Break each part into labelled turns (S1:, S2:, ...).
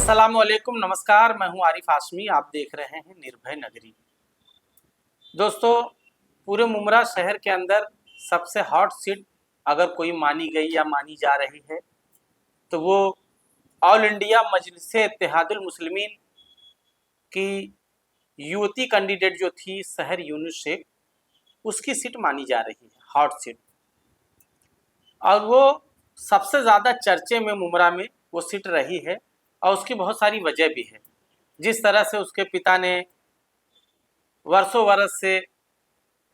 S1: अस्सलामुअलैकुम, नमस्कार। मैं हूं आरिफ हाशमी। आप देख रहे हैं निर्भय नगरी। दोस्तों, पूरे मुमरा शहर के अंदर सबसे हॉट सीट अगर कोई मानी गई या मानी जा रही है तो वो ऑल इंडिया मजलिस इत्तेहादुल मुस्लिमीन की युवती कैंडिडेट जो थी सहर यूनुस शेख, उसकी सीट मानी जा रही है, हॉट सीट। और वो सबसे ज़्यादा चर्चे में मुमरा में वो सीट रही है और उसकी बहुत सारी वजह भी है। जिस तरह से उसके पिता ने वर्षों वर्ष से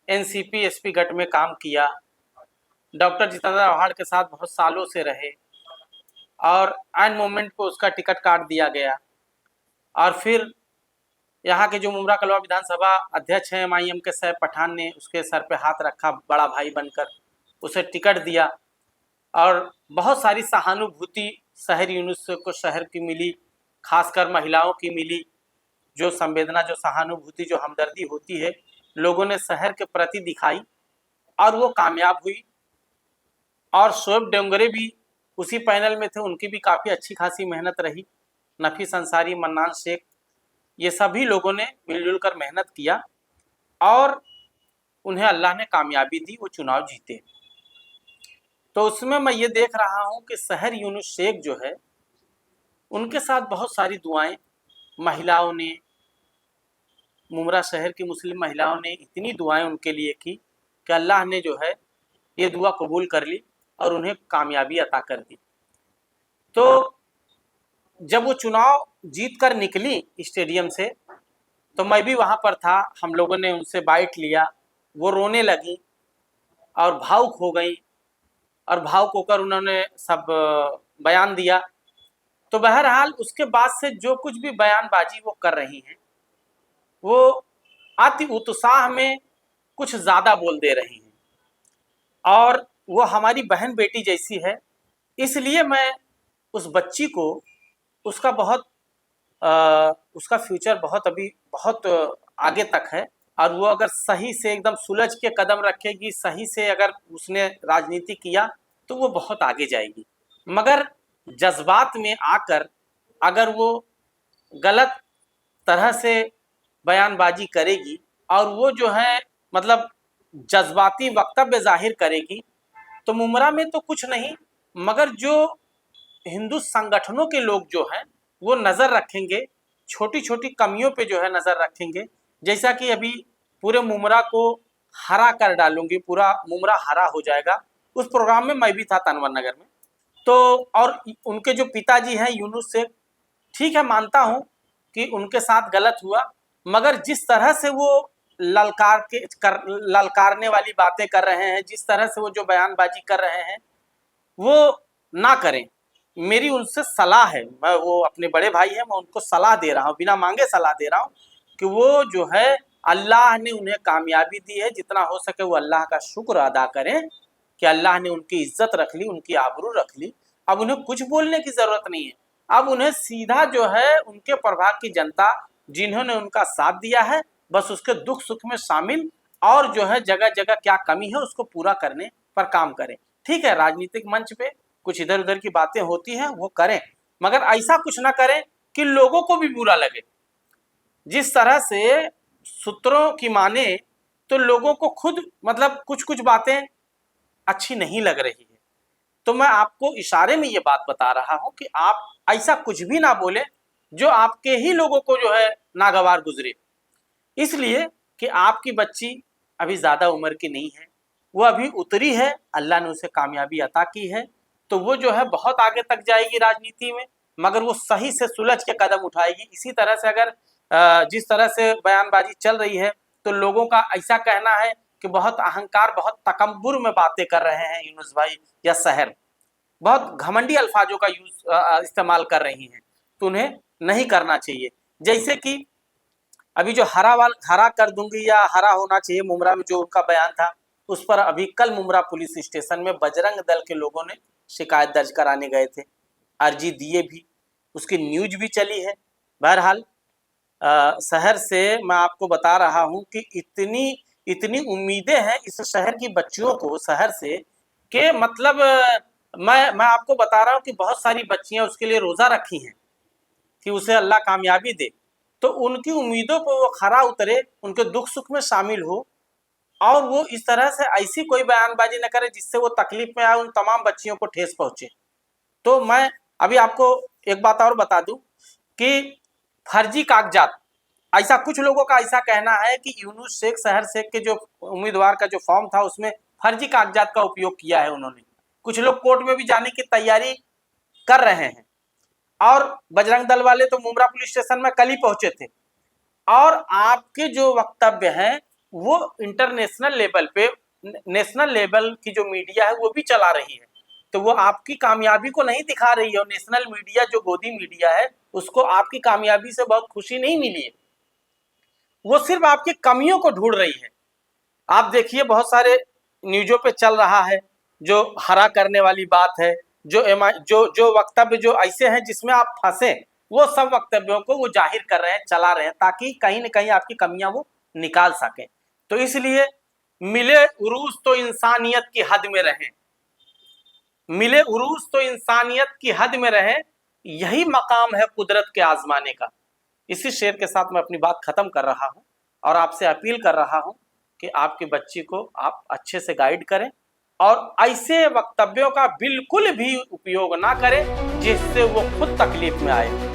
S1: एनसीपी एसपी गट में काम किया, डॉक्टर जितेंद्र आव्हाड के साथ बहुत सालों से रहे और एंड मोमेंट पे उसका टिकट काट दिया गया। और फिर यहाँ के जो मुमरा कलवा विधानसभा अध्यक्ष हैं एमआईएम के सैफ पठान ने उसके सर पे हाथ रखा, बड़ा भाई बनकर उसे टिकट दिया। और बहुत सारी सहानुभूति शहर यूनुस को शहर की मिली, खासकर महिलाओं की मिली। जो संवेदना, जो सहानुभूति, जो हमदर्दी होती है लोगों ने शहर के प्रति दिखाई और वो कामयाब हुई। और शोएब डोंगरे भी उसी पैनल में थे, उनकी भी काफ़ी अच्छी खासी मेहनत रही। नफीस अंसारी, मन्नान शेख, ये सभी लोगों ने मिलजुल कर मेहनत किया और उन्हें अल्लाह ने कामयाबी दी, वो चुनाव जीते। तो उसमें मैं ये देख रहा हूँ कि सहर यूनुस शेख जो है, उनके साथ बहुत सारी दुआएं महिलाओं ने, मुमरा शहर की मुस्लिम महिलाओं ने इतनी दुआएं उनके लिए की कि अल्लाह ने जो है ये दुआ कबूल कर ली और उन्हें कामयाबी अता कर दी। तो जब वो चुनाव जीत कर निकली स्टेडियम से तो मैं भी वहाँ पर था। हम लोगों ने उनसे बाइट लिया, वो रोने लगी और भावुक हो गई और भावुक होकर उन्होंने सब बयान दिया। तो बहरहाल उसके बाद से जो कुछ भी बयानबाजी वो कर रही हैं वो अति उत्साह में कुछ ज़्यादा बोल दे रही हैं और वो हमारी बहन बेटी जैसी है। इसलिए मैं उस बच्ची को, उसका बहुत उसका फ्यूचर बहुत अभी बहुत आगे तक है और वो अगर सही से एकदम सुलझ के कदम रखेगी, सही से अगर उसने राजनीति किया तो वो बहुत आगे जाएगी। मगर जज्बात में आकर अगर वो गलत तरह से बयानबाजी करेगी और वो जो है मतलब जज्बाती वक्तव्य जाहिर करेगी तो मुमरा में तो कुछ नहीं, मगर जो हिंदू संगठनों के लोग जो हैं वो नज़र रखेंगे, छोटी छोटी कमियों पे जो है नज़र रखेंगे। जैसा कि अभी पूरे मुमरा को हरा कर डालूंगी, पूरा मुमरा हरा हो जाएगा। उस प्रोग्राम में मैं भी था तनवर नगर में। तो और उनके जो पिताजी हैं यूनुस शेख, ठीक है मानता हूँ कि उनके साथ गलत हुआ, मगर जिस तरह से वो ललकारने वाली बातें कर रहे हैं, जिस तरह से वो जो बयानबाजी कर रहे हैं वो ना करें। मेरी उनसे सलाह है, मैं वो अपने बड़े भाई हैं, मैं उनको सलाह दे रहा हूँ, बिना मांगे सलाह दे रहा हूँ कि वो जो है अल्लाह ने उन्हें कामयाबी दी है, जितना हो सके वो अल्लाह का शुक्र अदा करें कि अल्लाह ने उनकी इज्जत रख ली, उनकी आबरू रख ली। अब उन्हें कुछ बोलने की ज़रूरत नहीं है। अब उन्हें सीधा जो है उनके प्रभाग की जनता जिन्होंने उनका साथ दिया है, बस उसके दुख सुख में शामिल और जो है जगह जगह क्या कमी है उसको पूरा करने पर काम करें। ठीक है, राजनीतिक मंच पे कुछ इधर उधर की बातें होती हैं वो करें, मगर ऐसा कुछ ना करें कि लोगों को भी बुरा लगे। जिस तरह से सूत्रों की माने तो लोगों को खुद मतलब कुछ कुछ बातें अच्छी नहीं लग रही है। तो मैं आपको इशारे में ये बात बता रहा हूं कि आप ऐसा कुछ भी ना बोले जो आपके ही लोगों को जो है नागवार गुजरे। इसलिए कि आपकी बच्ची अभी ज़्यादा उम्र की नहीं है, वो अभी उतरी है, अल्लाह ने उसे कामयाबी अता की है, तो वो जो है बहुत आगे तक जाएगी राजनीति में, मगर वो सही से सुलझ के कदम उठाएगी। इसी तरह से अगर जिस तरह से बयानबाजी चल रही है तो लोगों का ऐसा कहना है कि बहुत अहंकार, बहुत तकब्बुर में बातें कर रहे हैं यूनुस भाई या सहर, बहुत घमंडी अल्फाजों का इस्तेमाल कर रही हैं, तो उन्हें नहीं करना चाहिए। जैसे कि अभी जो हरा कर दूंगी या हरा होना चाहिए मुमरा में जो उनका बयान था, उस पर अभी कल मुमरा पुलिस स्टेशन में बजरंग दल के लोगों ने शिकायत दर्ज कराने गए थे, अर्जी दिए भी, उसकी न्यूज भी चली है। बहरहाल शहर से मैं आपको बता रहा हूं कि इतनी इतनी उम्मीदें हैं इस शहर की बच्चियों को शहर से कि मतलब मैं आपको बता रहा हूं कि बहुत सारी बच्चियां उसके लिए रोज़ा रखी हैं कि उसे अल्लाह कामयाबी दे, तो उनकी उम्मीदों पर वो खरा उतरे, उनके दुख सुख में शामिल हो, और वो इस तरह से ऐसी कोई बयानबाजी न करे जिससे वो तकलीफ में आए, उन तमाम बच्चियों को ठेस पहुंचे। तो मैं अभी आपको एक बात और बता दूं कि फर्जी कागजात, ऐसा कुछ लोगों का ऐसा कहना है कि यूनुस शेख, शहर शेख के जो उम्मीदवार का जो फॉर्म था उसमें फर्जी कागजात का उपयोग किया है उन्होंने। कुछ लोग कोर्ट में भी जाने की तैयारी कर रहे हैं, और बजरंग दल वाले तो मुमरा पुलिस स्टेशन में कल ही पहुंचे थे। और आपके जो वक्तव्य हैं वो इंटरनेशनल लेवल पे, नेशनल लेवल की जो मीडिया है वो भी चला रही है, तो वो आपकी कामयाबी को नहीं दिखा रही है। और नेशनल मीडिया जो गोदी मीडिया है उसको आपकी कामयाबी से बहुत खुशी नहीं मिली है, वो सिर्फ आपकी कमियों को ढूंढ रही है। आप देखिए बहुत सारे न्यूज़ों पे चल रहा है जो हरा करने वाली बात है, जो वक्तव्य जो ऐसे हैं जिसमें आप फंसे, वो सब वक्तव्यों को वो जाहिर कर रहे हैं, चला रहे हैं, ताकि कहीं न कहीं आपकी कमियां वो निकाल सकें। तो इसलिए मिले उरूस तो इंसानियत की हद में रहें, मिले उरूस तो इंसानियत की हद में रहें, यही मकाम है कुदरत के आजमाने का। इसी शेर के साथ मैं अपनी बात खत्म कर रहा हूं और आपसे अपील कर रहा हूं कि आपकी बच्ची को आप अच्छे से गाइड करें और ऐसे वक्तव्यों का बिल्कुल भी उपयोग ना करें जिससे वो खुद तकलीफ में आए।